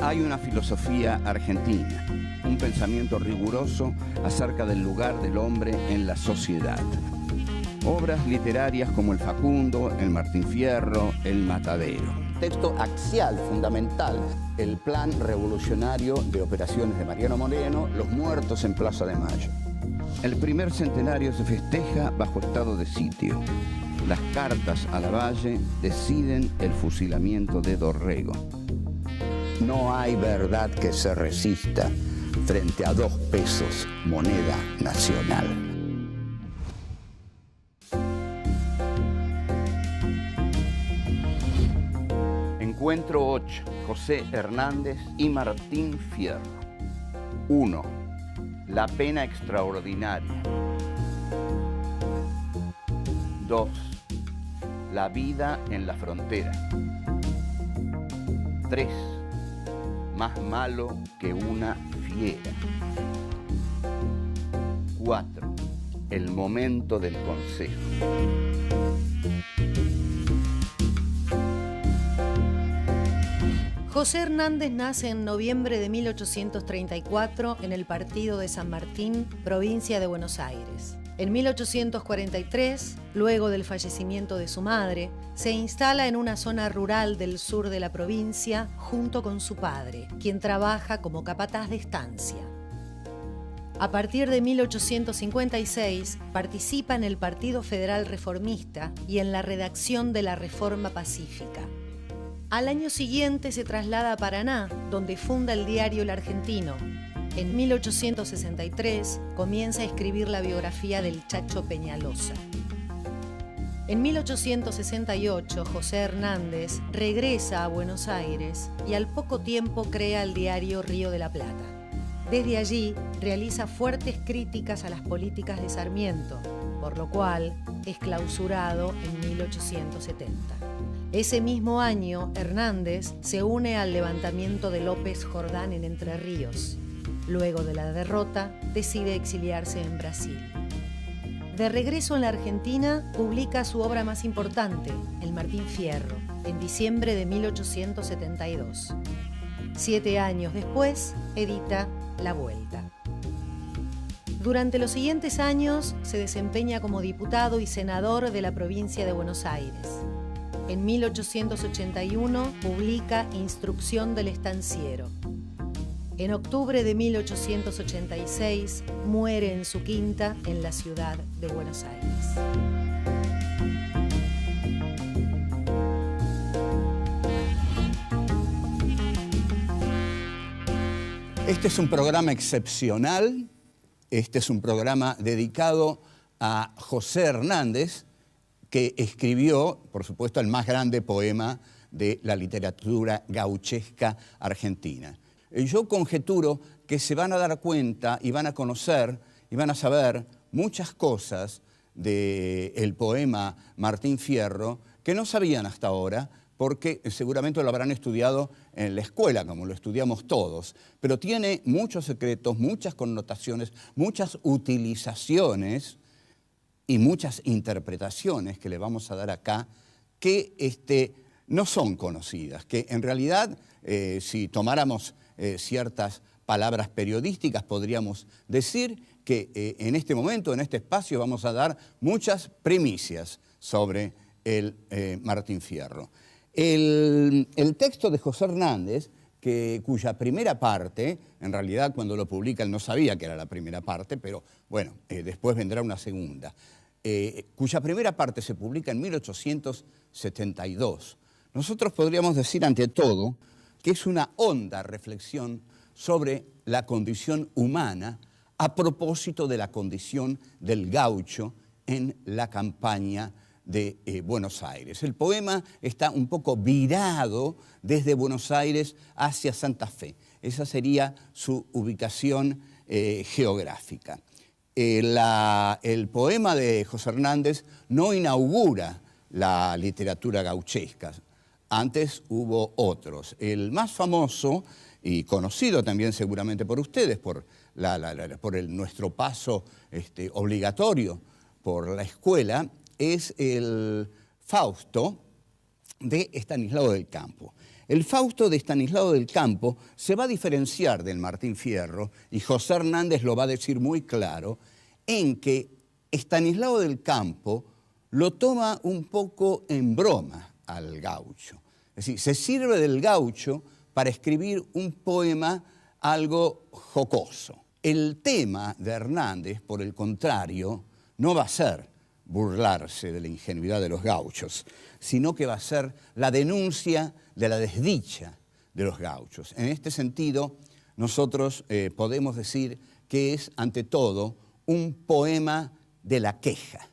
Hay una filosofía argentina, un pensamiento riguroso acerca del lugar del hombre en la sociedad. Obras literarias como El Facundo, El Martín Fierro, El Matadero. Texto axial, fundamental, el plan revolucionario de operaciones de Mariano Moreno, Los muertos en Plaza de Mayo. El primer centenario se festeja bajo estado de sitio. Las cartas a Lavalle deciden el fusilamiento de Dorrego. No hay verdad que se resista frente a 2 pesos, moneda nacional. Encuentro 8. José Hernández y Martín Fierro. 1. La pena extraordinaria. 2. La vida en la frontera. 3. Más malo que una fiera. 4. El momento del consejo. José Hernández nace en noviembre de 1834 en el partido de San Martín, provincia de Buenos Aires. En 1843, luego del fallecimiento de su madre, se instala en una zona rural del sur de la provincia junto con su padre, quien trabaja como capataz de estancia. A partir de 1856, participa en el Partido Federal Reformista y en la redacción de la Reforma Pacífica. Al año siguiente se traslada a Paraná, donde funda el diario El Argentino. En 1863 comienza a escribir la biografía del Chacho Peñalosa. En 1868 José Hernández regresa a Buenos Aires y al poco tiempo crea el diario Río de la Plata. Desde allí realiza fuertes críticas a las políticas de Sarmiento, por lo cual es clausurado en 1870. Ese mismo año, Hernández se une al levantamiento de López Jordán en Entre Ríos. Luego de la derrota, decide exiliarse en Brasil. De regreso en la Argentina, publica su obra más importante, El Martín Fierro, en diciembre de 1872. 7 años después, edita La Vuelta. Durante los siguientes años, se desempeña como diputado y senador de la provincia de Buenos Aires. En 1881, publica Instrucción del Estanciero. En octubre de 1886 muere en su quinta en la ciudad de Buenos Aires. Este es un programa excepcional. Este es un programa dedicado a José Hernández, que escribió, por supuesto, el más grande poema de la literatura gauchesca argentina. Yo conjeturo que se van a dar cuenta y van a conocer y van a saber muchas cosas del poema Martín Fierro que no sabían hasta ahora, porque seguramente lo habrán estudiado en la escuela, como lo estudiamos todos, pero tiene muchos secretos, muchas connotaciones, muchas utilizaciones y muchas interpretaciones que le vamos a dar acá que no son conocidas, que en realidad, si tomáramos ciertas palabras periodísticas, podríamos decir que en este momento, en este espacio, vamos a dar muchas primicias sobre el Martín Fierro. El texto de José Hernández, cuya primera parte, en realidad cuando lo publica él no sabía que era la primera parte, pero bueno, después vendrá una segunda, cuya primera parte se publica en 1872. Nosotros podríamos decir ante todo que es una honda reflexión sobre la condición humana a propósito de la condición del gaucho en la campaña de Buenos Aires. El poema está un poco virado desde Buenos Aires hacia Santa Fe. Esa sería su ubicación geográfica. El poema de José Hernández no inaugura la literatura gauchesca. Antes hubo otros. El más famoso y conocido también seguramente por ustedes, por nuestro paso obligatorio por la escuela, es el Fausto de Estanislao del Campo. El Fausto de Estanislao del Campo se va a diferenciar del Martín Fierro, y José Hernández lo va a decir muy claro, en que Estanislao del Campo lo toma un poco en broma al gaucho. Es decir, se sirve del gaucho para escribir un poema algo jocoso. El tema de Hernández, por el contrario, no va a ser burlarse de la ingenuidad de los gauchos, sino que va a ser la denuncia de la desdicha de los gauchos. En este sentido, nosotros podemos decir que es, ante todo, un poema de la queja.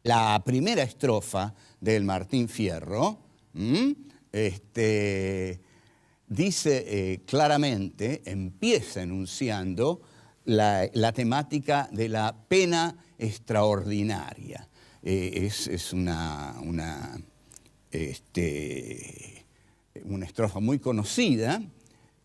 La primera estrofa del Martín Fierro dice claramente, empieza enunciando la temática de la pena extraordinaria. Es una estrofa muy conocida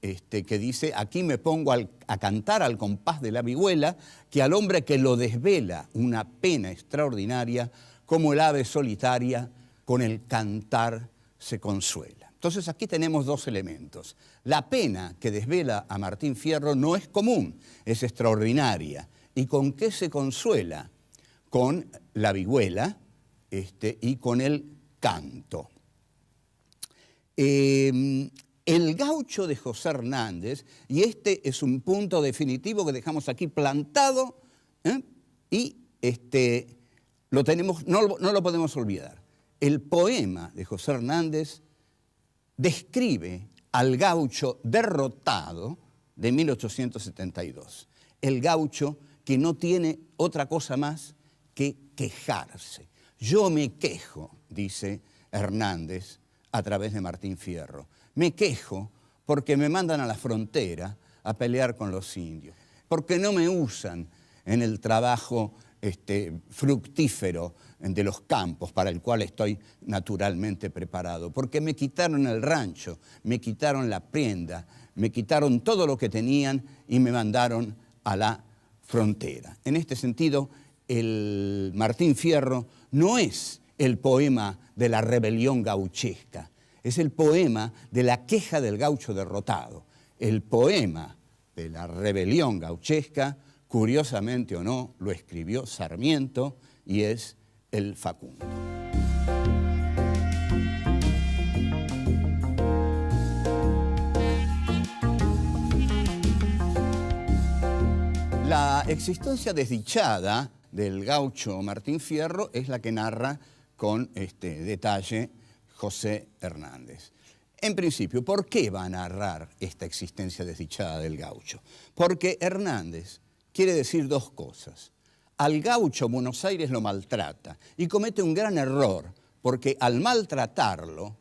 que dice: aquí me pongo a cantar al compás de la vihuela, que al hombre que lo desvela una pena extraordinaria, como el ave solitaria, con el cantar se consuela. Entonces aquí tenemos dos elementos. La pena que desvela a Martín Fierro no es común, es extraordinaria. ¿Y con qué se consuela? Con la vihuela y con el canto. El gaucho de José Hernández, y este es un punto definitivo que dejamos aquí plantado, y lo tenemos, no lo podemos olvidar. El poema de José Hernández describe al gaucho derrotado de 1872. El gaucho que no tiene otra cosa más que quejarse. Yo me quejo, dice Hernández a través de Martín Fierro. Me quejo porque me mandan a la frontera a pelear con los indios, porque no me usan en el trabajo fructífero de los campos para el cual estoy naturalmente preparado, porque me quitaron el rancho, me quitaron la prenda, me quitaron todo lo que tenían y me mandaron a la frontera. En este sentido, el Martín Fierro no es el poema de la rebelión gauchesca, es el poema de la queja del gaucho derrotado. El poema de la rebelión gauchesca, curiosamente o no, lo escribió Sarmiento y es el Facundo. La existencia desdichada del gaucho Martín Fierro es la que narra con detalle José Hernández. En principio, ¿por qué va a narrar esta existencia desdichada del gaucho? Porque Hernández quiere decir dos cosas. Al gaucho Buenos Aires lo maltrata y comete un gran error, porque al maltratarlo,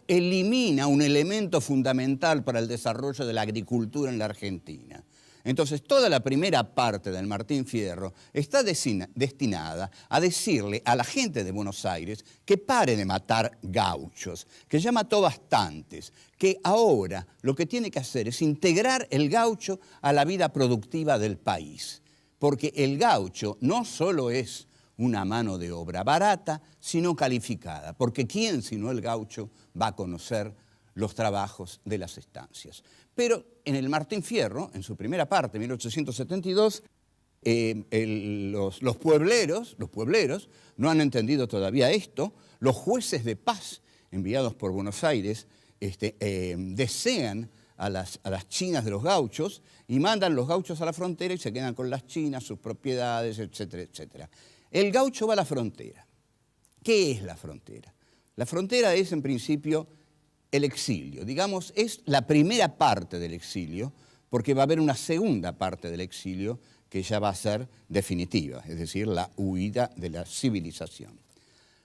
elimina un elemento fundamental para el desarrollo de la agricultura en la Argentina. Entonces, toda la primera parte del Martín Fierro está destinada a decirle a la gente de Buenos Aires que pare de matar gauchos, que ya mató bastantes, que ahora lo que tiene que hacer es integrar el gaucho a la vida productiva del país. Porque el gaucho no solo es una mano de obra barata, sino calificada. Porque ¿quién sino el gaucho va a conocer los trabajos de las estancias? Pero en el Martín Fierro, en su primera parte, 1872, los puebleros no han entendido todavía esto. Los jueces de paz enviados por Buenos Aires desean a las chinas de los gauchos y mandan los gauchos a la frontera y se quedan con las chinas, sus propiedades, etcétera, etcétera. El gaucho va a la frontera. ¿Qué es la frontera? La frontera es, en principio, el exilio. Digamos, es la primera parte del exilio, porque va a haber una segunda parte del exilio que ya va a ser definitiva, es decir, la huida de la civilización.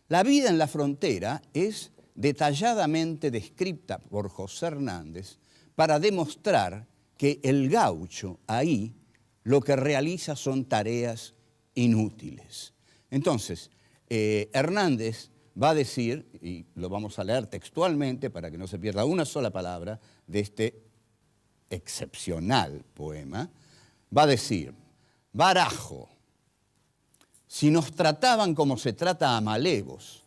La vida en la frontera es detalladamente descrita por José Hernández para demostrar que el gaucho ahí lo que realiza son tareas inútiles. Entonces, Hernández va a decir, y lo vamos a leer textualmente para que no se pierda una sola palabra de este excepcional poema, va a decir: barajo, si nos trataban como se trata a malevos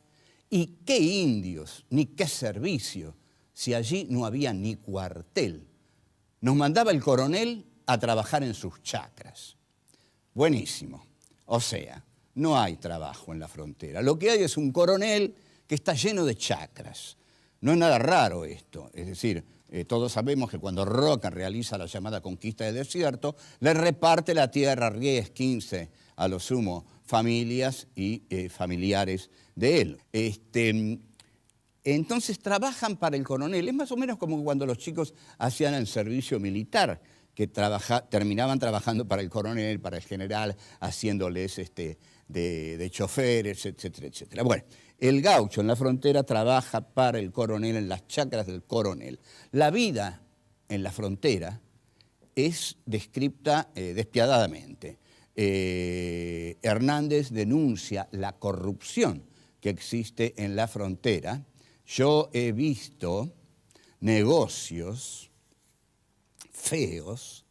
¿Y qué indios, ni qué servicio, si allí no había ni cuartel? Nos mandaba el coronel a trabajar en sus chacras. Buenísimo. O sea, no hay trabajo en la frontera. Lo que hay es un coronel que está lleno de chacras. No es nada raro esto. Es decir, todos sabemos que cuando Roca realiza la llamada conquista del desierto, le reparte la tierra 10, 15, a lo sumo, familias y familiares de él. Entonces trabajan para el coronel. Es más o menos como cuando los chicos hacían el servicio militar, que terminaban trabajando para el coronel, para el general, haciéndoles de choferes, etcétera, etcétera. Bueno, el gaucho en la frontera trabaja para el coronel, en las chacras del coronel. La vida en la frontera es descripta despiadadamente. Hernández denuncia la corrupción que existe en la frontera. Yo he visto negocios feos,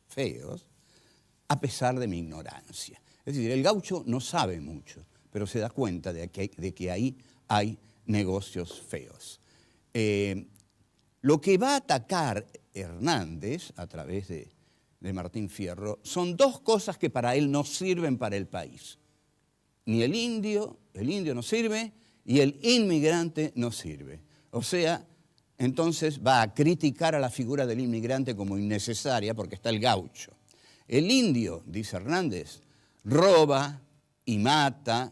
a pesar de mi ignorancia. Es decir, el gaucho no sabe mucho, pero se da cuenta de que ahí hay negocios feos. Lo que va a atacar Hernández a través de Martín Fierro son dos cosas que para él no sirven para el país. Ni el indio no sirve, y el inmigrante no sirve. O sea, entonces va a criticar a la figura del inmigrante como innecesaria porque está el gaucho. El indio, dice Hernández, roba y mata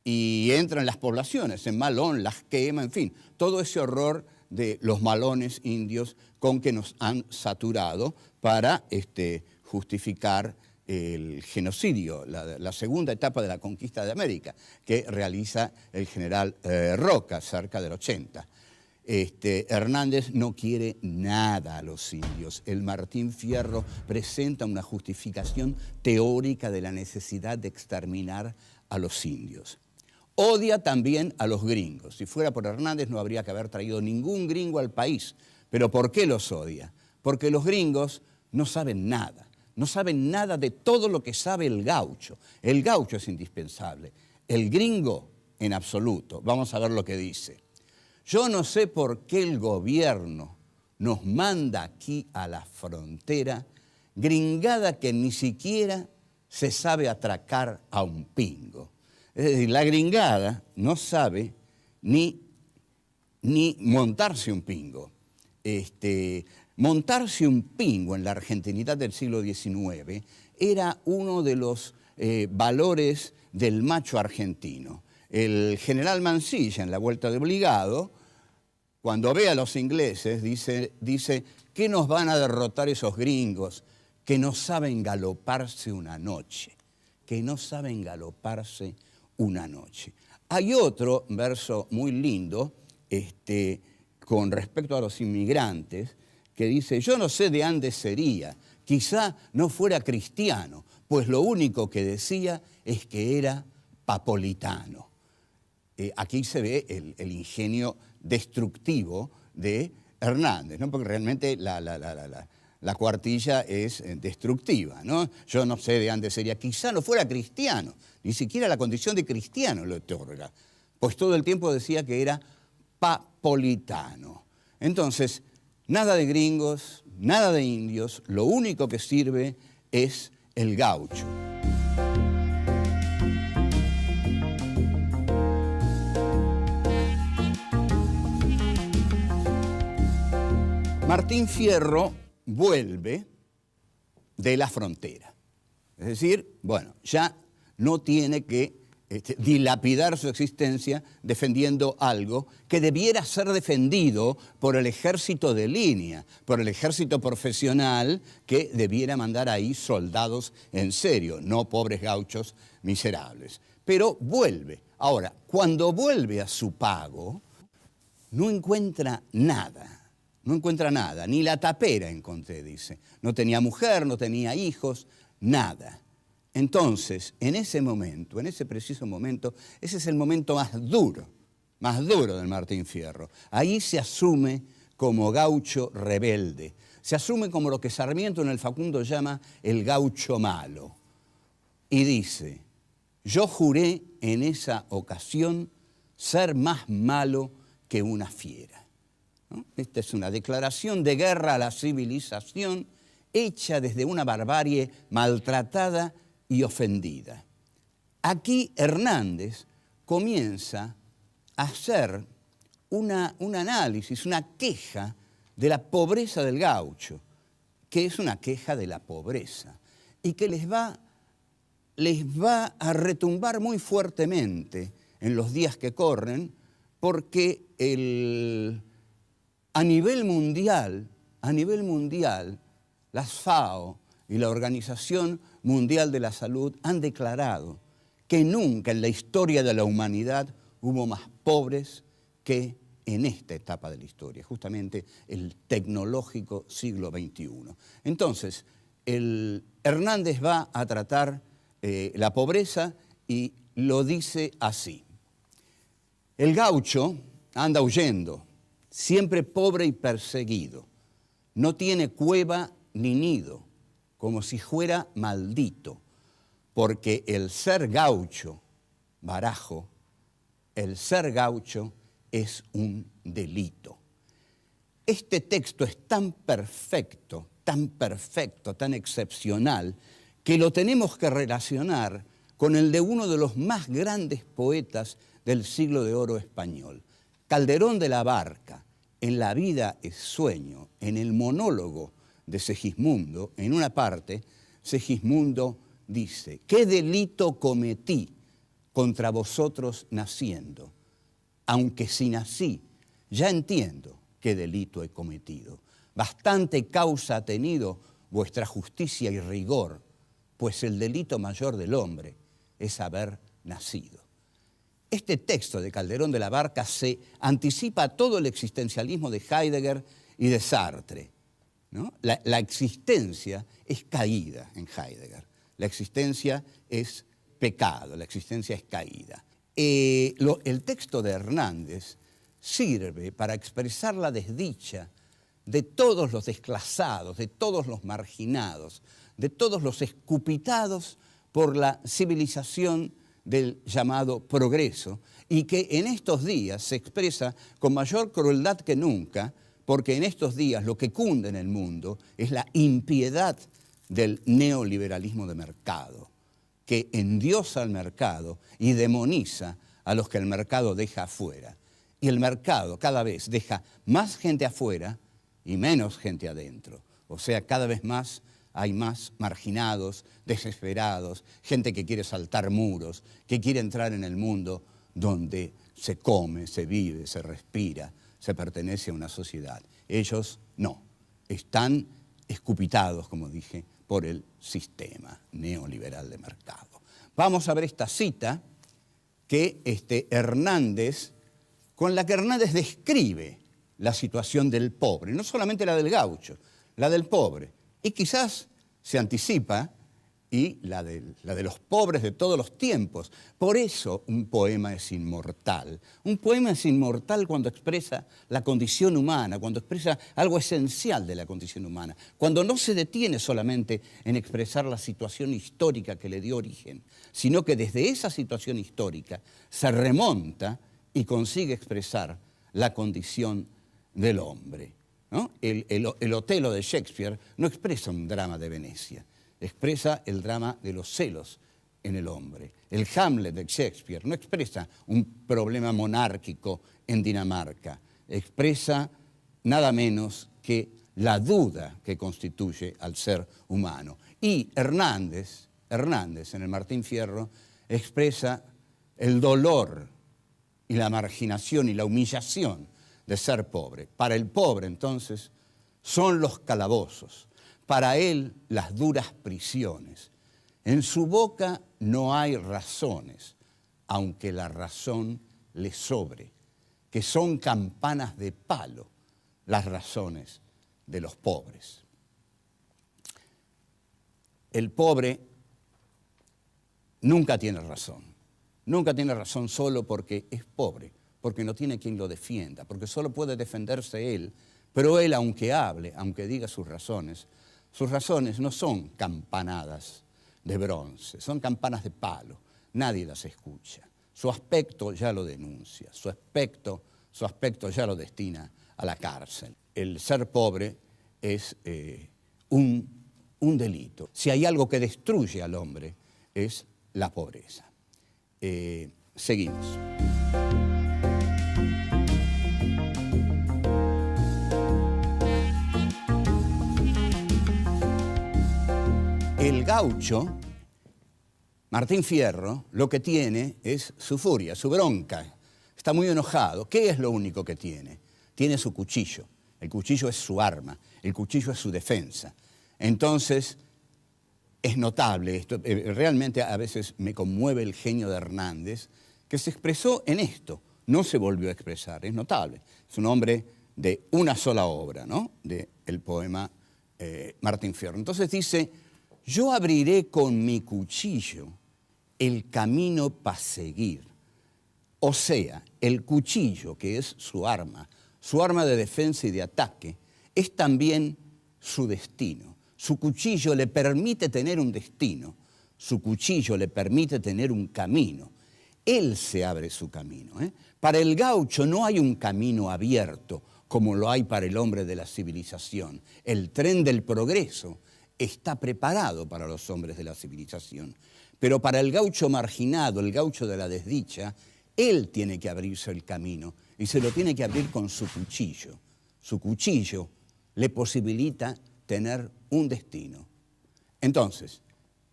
y entra en las poblaciones, en Malón, las quema, en fin, todo ese horror de los malones indios con que nos han saturado para justificar el genocidio, la segunda etapa de la conquista de América, que realiza el general Roca, cerca del 80. Hernández no quiere nada a los indios. El Martín Fierro presenta una justificación teórica de la necesidad de exterminar a los indios. Odia también a los gringos. Si fuera por Hernández no habría que haber traído ningún gringo al país. ¿Pero por qué los odia? Porque los gringos no saben nada. No saben nada de todo lo que sabe el gaucho. El gaucho es indispensable. El gringo, en absoluto. Vamos a ver lo que dice. Yo no sé por qué el gobierno nos manda aquí a la frontera gringada que ni siquiera se sabe atracar a un pingo. Es decir, la gringada no sabe ni montarse un pingo. Montarse un pingo en la argentinidad del siglo XIX era uno de los valores del macho argentino. El general Mansilla, en la Vuelta de Obligado, cuando ve a los ingleses, dice que nos van a derrotar esos gringos que no saben galoparse una noche, que no saben galoparse una noche. Hay otro verso muy lindo con respecto a los inmigrantes, que dice, yo no sé de dónde sería, quizá no fuera cristiano, pues lo único que decía es que era papolitano. Aquí se ve el ingenio destructivo de Hernández, ¿no? Porque realmente la cuartilla es destructiva, ¿no? Yo no sé de dónde sería, quizá no fuera cristiano, ni siquiera la condición de cristiano lo otorga, pues todo el tiempo decía que era papolitano. Entonces, nada de gringos, nada de indios, lo único que sirve es el gaucho. Martín Fierro vuelve de la frontera. Es decir, bueno, ya no tiene que dilapidar su existencia defendiendo algo que debiera ser defendido por el ejército de línea, por el ejército profesional que debiera mandar ahí soldados en serio, no pobres gauchos miserables. Pero vuelve. Ahora, cuando vuelve a su pago, no encuentra nada. No encuentra nada, ni la tapera encontré, dice. No tenía mujer, no tenía hijos, nada. Entonces, en ese momento, en ese preciso momento, ese es el momento más duro del Martín Fierro. Ahí se asume como gaucho rebelde. Se asume como lo que Sarmiento en el Facundo llama el gaucho malo. Y dice, yo juré en esa ocasión ser más malo que una fiera. ¿No? Esta es una declaración de guerra a la civilización hecha desde una barbarie maltratada y ofendida. Aquí Hernández comienza a hacer un análisis, una queja de la pobreza del gaucho, que es una queja de la pobreza y que les va a retumbar muy fuertemente en los días que corren, porque a nivel mundial, las FAO y la Organización Mundial de la Salud han declarado que nunca en la historia de la humanidad hubo más pobres que en esta etapa de la historia, justamente el tecnológico siglo XXI. Entonces, Hernández va a tratar la pobreza y lo dice así. El gaucho anda huyendo, siempre pobre y perseguido. No tiene cueva ni nido, como si fuera maldito, porque el ser gaucho, barajo, el ser gaucho es un delito. Este texto es tan perfecto, tan excepcional, que lo tenemos que relacionar con el de uno de los más grandes poetas del siglo de oro español. Calderón de la Barca, en La vida es sueño, en el monólogo de Segismundo, en una parte, Segismundo dice: ¿qué delito cometí contra vosotros naciendo? Aunque si nací, ya entiendo qué delito he cometido. Bastante causa ha tenido vuestra justicia y rigor, pues el delito mayor del hombre es haber nacido. Este texto de Calderón de la Barca se anticipa a todo el existencialismo de Heidegger y de Sartre, ¿no? La existencia es caída en Heidegger. La existencia es pecado, la existencia es caída. El texto de Hernández sirve para expresar la desdicha de todos los desclasados, de todos los marginados, de todos los escupitados por la civilización del llamado progreso, y que en estos días se expresa con mayor crueldad que nunca, porque en estos días lo que cunde en el mundo es la impiedad del neoliberalismo de mercado, que endiosa al mercado y demoniza a los que el mercado deja afuera. Y el mercado cada vez deja más gente afuera y menos gente adentro. O sea, cada vez más hay más marginados, desesperados, gente que quiere saltar muros, que quiere entrar en el mundo donde se come, se vive, se respira, se pertenece a una sociedad. Ellos no, están escupitados, como dije, por el sistema neoliberal de mercado. Vamos a ver esta cita que Hernández, con la que Hernández describe la situación del pobre, no solamente la del gaucho, la del pobre, y quizás se anticipa y la de los pobres de todos los tiempos. Por eso un poema es inmortal. Un poema es inmortal cuando expresa la condición humana, cuando expresa algo esencial de la condición humana, cuando no se detiene solamente en expresar la situación histórica que le dio origen, sino que desde esa situación histórica se remonta y consigue expresar la condición del hombre, ¿no? El Otelo de Shakespeare no expresa un drama de Venecia, expresa el drama de los celos en el hombre. El Hamlet de Shakespeare no expresa un problema monárquico en Dinamarca, expresa nada menos que la duda que constituye al ser humano. Y Hernández en el Martín Fierro expresa el dolor y la marginación y la humillación de ser pobre. Para el pobre, entonces, son los calabozos, para él las duras prisiones. En su boca no hay razones, aunque la razón le sobre, que son campanas de palo las razones de los pobres. El pobre nunca tiene razón solo porque es pobre, porque no tiene quien lo defienda, porque solo puede defenderse él, pero él, aunque hable, aunque diga sus razones no son campanadas de bronce, son campanas de palo, nadie las escucha. su aspecto ya lo denuncia, su aspecto ya lo destina a la cárcel. El ser pobre es un delito. Si hay algo que destruye al hombre, es la pobreza. Seguimos. El gaucho, Martín Fierro, lo que tiene es su furia, su bronca. Está muy enojado. ¿Qué es lo único que tiene? Tiene su cuchillo. El cuchillo es su arma, el cuchillo es su defensa. Entonces, es notable esto. Realmente a veces me conmueve el genio de Hernández, que se expresó en esto. No se volvió a expresar, es notable. Es un hombre de una sola obra, ¿no? Del poema Martín Fierro. Entonces dice: yo abriré con mi cuchillo el camino para seguir. O sea, el cuchillo, que es su arma de defensa y de ataque, es también su destino. Su cuchillo le permite tener un destino, su cuchillo le permite tener un camino. Él se abre su camino, ¿eh? Para el gaucho no hay un camino abierto como lo hay para el hombre de la civilización. El tren del progreso está preparado para los hombres de la civilización. Pero para el gaucho marginado, el gaucho de la desdicha, él tiene que abrirse el camino y se lo tiene que abrir con su cuchillo. Su cuchillo le posibilita tener un destino. Entonces,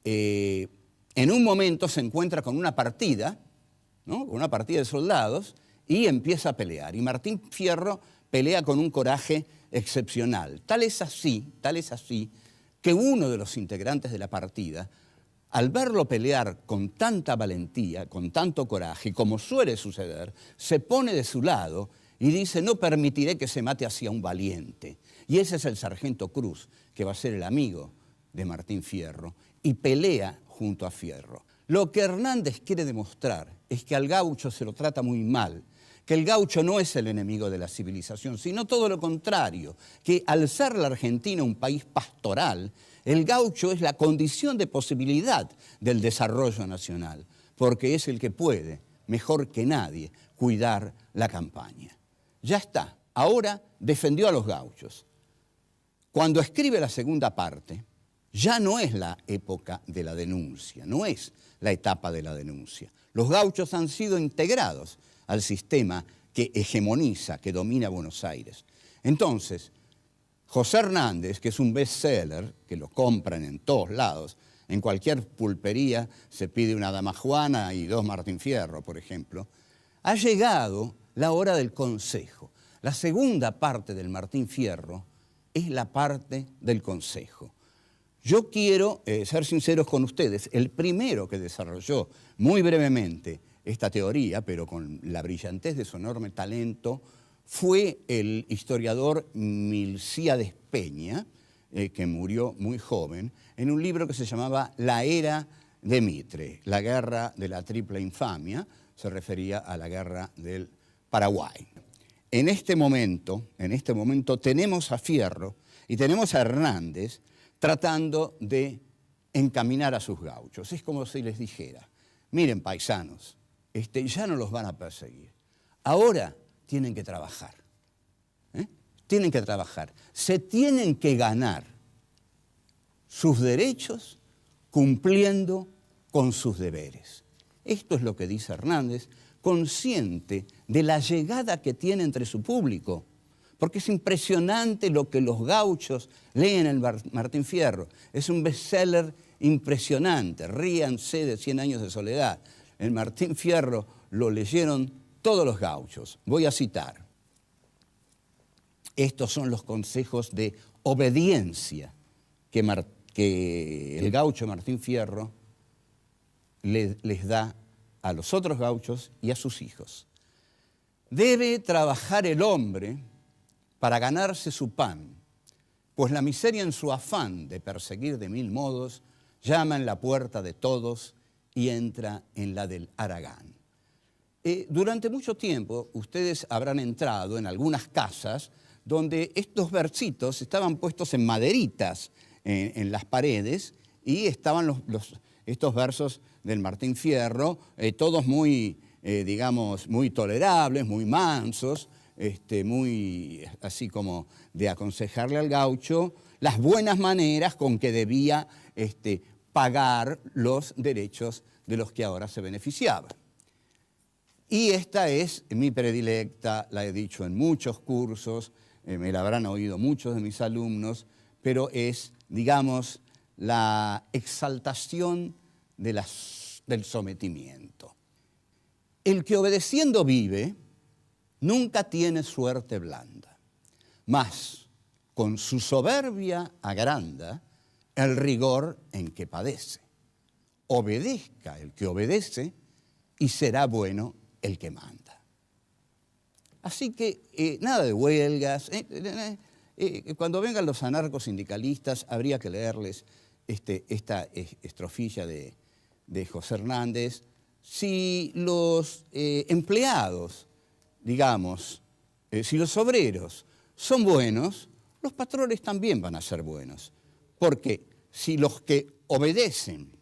en un momento se encuentra con una partida, ¿no? Una partida de soldados, y empieza a pelear. Y Martín Fierro pelea con un coraje excepcional. Tal es así, que uno de los integrantes de la partida, al verlo pelear con tanta valentía, con tanto coraje, como suele suceder, se pone de su lado y dice: no permitiré que se mate así a un valiente. Y ese es el sargento Cruz, que va a ser el amigo de Martín Fierro, y pelea junto a Fierro. Lo que Hernández quiere demostrar es que al gaucho se lo trata muy mal, que el gaucho no es el enemigo de la civilización, sino todo lo contrario, que al ser la Argentina un país pastoral, el gaucho es la condición de posibilidad del desarrollo nacional, porque es el que puede, mejor que nadie, cuidar la campaña. Ya está, ahora defendió a los gauchos. Cuando escribe la segunda parte, ya no es la época de la denuncia, no es la etapa de la denuncia. Los gauchos han sido integrados al sistema que hegemoniza, que domina Buenos Aires. Entonces, José Hernández, que es un bestseller, que lo compran en todos lados, en cualquier pulpería se pide una Dama Juana y 2 Martín Fierro, por ejemplo, ha llegado la hora del consejo. La segunda parte del Martín Fierro es la parte del consejo. Yo quiero ser sinceros con ustedes. El primero que desarrolló muy brevemente esta teoría, pero con la brillantez de su enorme talento, fue el historiador Milcíades Peña, que murió muy joven, en un libro que se llamaba La Era de Mitre, la guerra de la triple infamia, se refería a la guerra del Paraguay. En este momento tenemos a Fierro y tenemos a Hernández tratando de encaminar a sus gauchos. Es como si les dijera: miren, paisanos, ya no los van a perseguir. Ahora tienen que trabajar. Tienen que trabajar. Se tienen que ganar sus derechos cumpliendo con sus deberes. Esto es lo que dice Hernández, consciente de la llegada que tiene entre su público. Porque es impresionante lo que los gauchos leen en Martín Fierro. Es un bestseller impresionante. Ríanse de 100 años de soledad. El Martín Fierro lo leyeron todos los gauchos. Voy a citar. Estos son los consejos de obediencia que el gaucho Martín Fierro les da a los otros gauchos y a sus hijos. Debe trabajar el hombre para ganarse su pan, pues la miseria en su afán de perseguir de 1000 modos llama en la puerta de todos y entra en la del haragán. Durante mucho tiempo ustedes habrán entrado en algunas casas donde estos versitos estaban puestos en maderitas en las paredes y estaban estos versos del Martín Fierro, todos muy digamos, muy tolerables, muy mansos, muy así como de aconsejarle al gaucho las buenas maneras con que debía pagar los derechos de los que ahora se beneficiaban. Y esta es mi predilecta, la he dicho en muchos cursos, me la habrán oído muchos de mis alumnos, pero es, digamos, la exaltación del sometimiento. El que obedeciendo vive, nunca tiene suerte blanda, mas con su soberbia agranda el rigor en que padece. Obedezca el que obedece y será bueno el que manda. Así que nada de huelgas. Cuando vengan los anarcosindicalistas habría que leerles esta estrofilla de José Hernández. Si los empleados, digamos, si los obreros son buenos, los patrones también van a ser buenos. Porque si los que obedecen,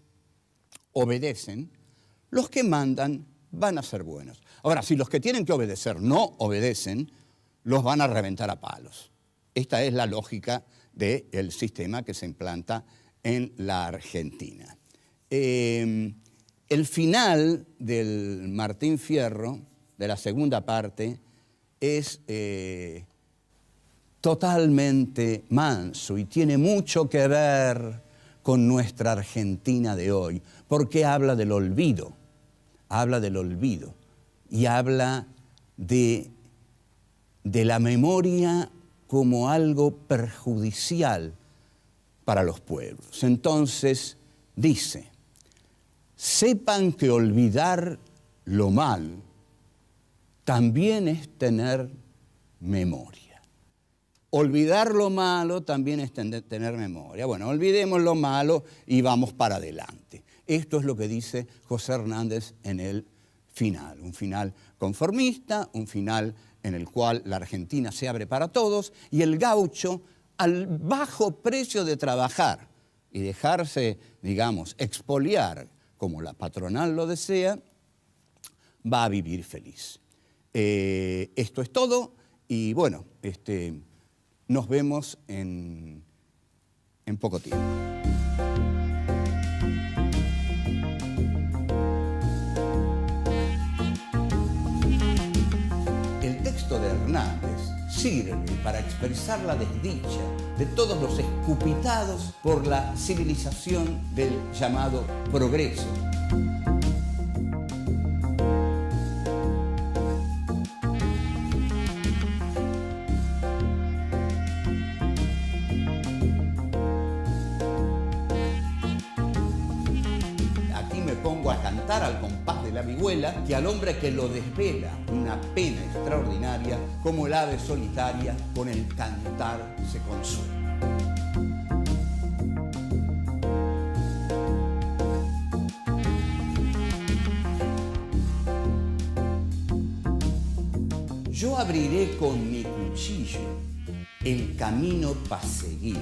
los que mandan van a ser buenos. Ahora, si los que tienen que obedecer no obedecen, los van a reventar a palos. Esta es la lógica del sistema que se implanta en la Argentina. El final del Martín Fierro, de la segunda parte, es totalmente manso y tiene mucho que ver con nuestra Argentina de hoy, porque habla del olvido y habla de la memoria como algo perjudicial para los pueblos. Entonces dice: sepan que olvidar lo mal también es tener memoria. Olvidar lo malo también es tener memoria. Bueno, olvidemos lo malo y vamos para adelante. Esto es lo que dice José Hernández en el final. Un final conformista, un final en el cual la Argentina se abre para todos y el gaucho, al bajo precio de trabajar y dejarse, digamos, expoliar como la patronal lo desea, va a vivir feliz. Esto es todo y bueno, nos vemos en poco tiempo. El texto de Hernández sirve para expresar la desdicha de todos los escupitados por la civilización del llamado progreso. A cantar al compás de la vihuela, que al hombre que lo desvela una pena extraordinaria, como el ave solitaria con el cantar se consuela. Yo abriré con mi cuchillo el camino para seguir.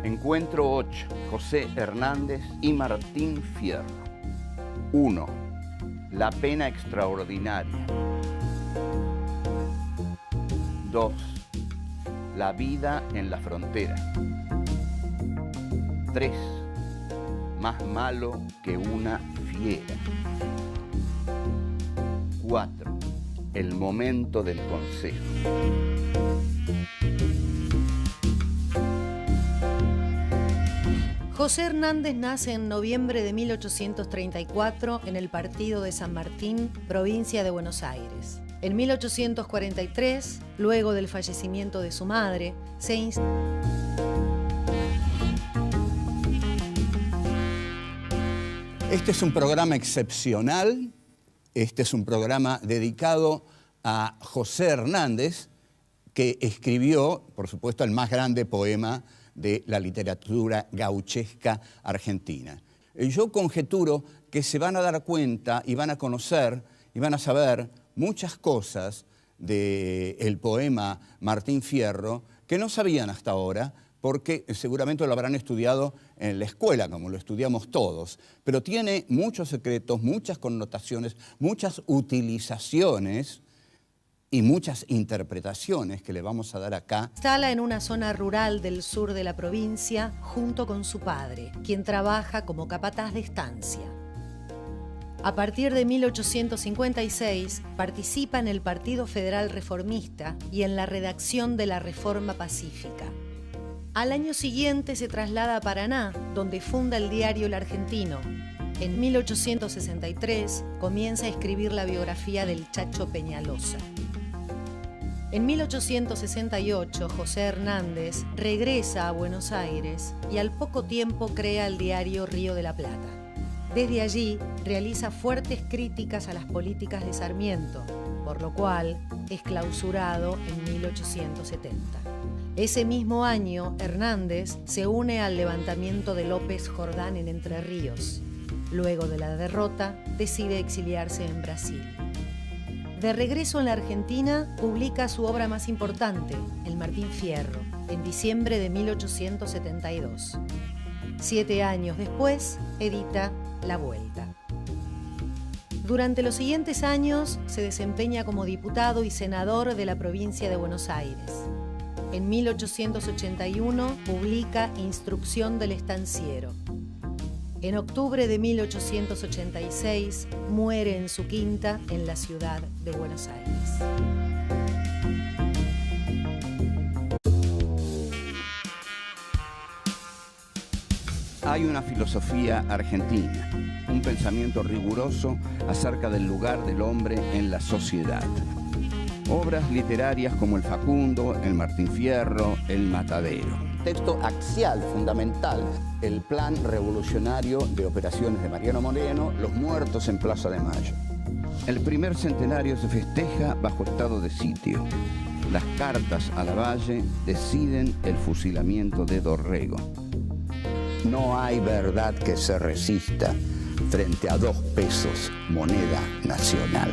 Encuentro 8. José Hernández y Martín Fierro. 1. La pena extraordinaria. 2. La vida en la frontera. 3. Más malo que una fiera. 4. El momento del consejo. José Hernández nace en noviembre de 1834 en el partido de San Martín, provincia de Buenos Aires. En 1843, luego del fallecimiento de su madre, se instaló. Este es un programa excepcional, este es un programa dedicado a José Hernández, que escribió, por supuesto, el más grande poema de la literatura gauchesca argentina. Yo conjeturo que se van a dar cuenta y van a conocer y van a saber muchas cosas del poema Martín Fierro que no sabían hasta ahora, porque seguramente lo habrán estudiado en la escuela, como lo estudiamos todos, pero tiene muchos secretos, muchas connotaciones, muchas utilizaciones y muchas interpretaciones que le vamos a dar acá. Instala en una zona rural del sur de la provincia junto con su padre, quien trabaja como capataz de estancia. A partir de 1856 participa en el Partido Federal Reformista y en la redacción de la Reforma Pacífica. Al año siguiente se traslada a Paraná, donde funda el diario El Argentino. En 1863 comienza a escribir la biografía del Chacho Peñalosa. En 1868, José Hernández regresa a Buenos Aires y al poco tiempo crea el diario Río de la Plata. Desde allí realiza fuertes críticas a las políticas de Sarmiento, por lo cual es clausurado en 1870. Ese mismo año, Hernández se une al levantamiento de López Jordán en Entre Ríos. Luego de la derrota, decide exiliarse en Brasil. De regreso en la Argentina, publica su obra más importante, El Martín Fierro, en diciembre de 1872. 7 años después, edita La Vuelta. Durante los siguientes años, se desempeña como diputado y senador de la provincia de Buenos Aires. En 1881 publica Instrucción del Estanciero. En octubre de 1886 muere en su quinta en la ciudad de Buenos Aires. Hay una filosofía argentina, un pensamiento riguroso acerca del lugar del hombre en la sociedad. Obras literarias como El Facundo, El Martín Fierro, El Matadero. Texto axial, fundamental, el plan revolucionario de operaciones de Mariano Moreno, Los muertos en Plaza de Mayo. El primer centenario se festeja bajo estado de sitio. Las cartas a Lavalle deciden el fusilamiento de Dorrego. No hay verdad que se resista frente a 2 pesos, moneda nacional.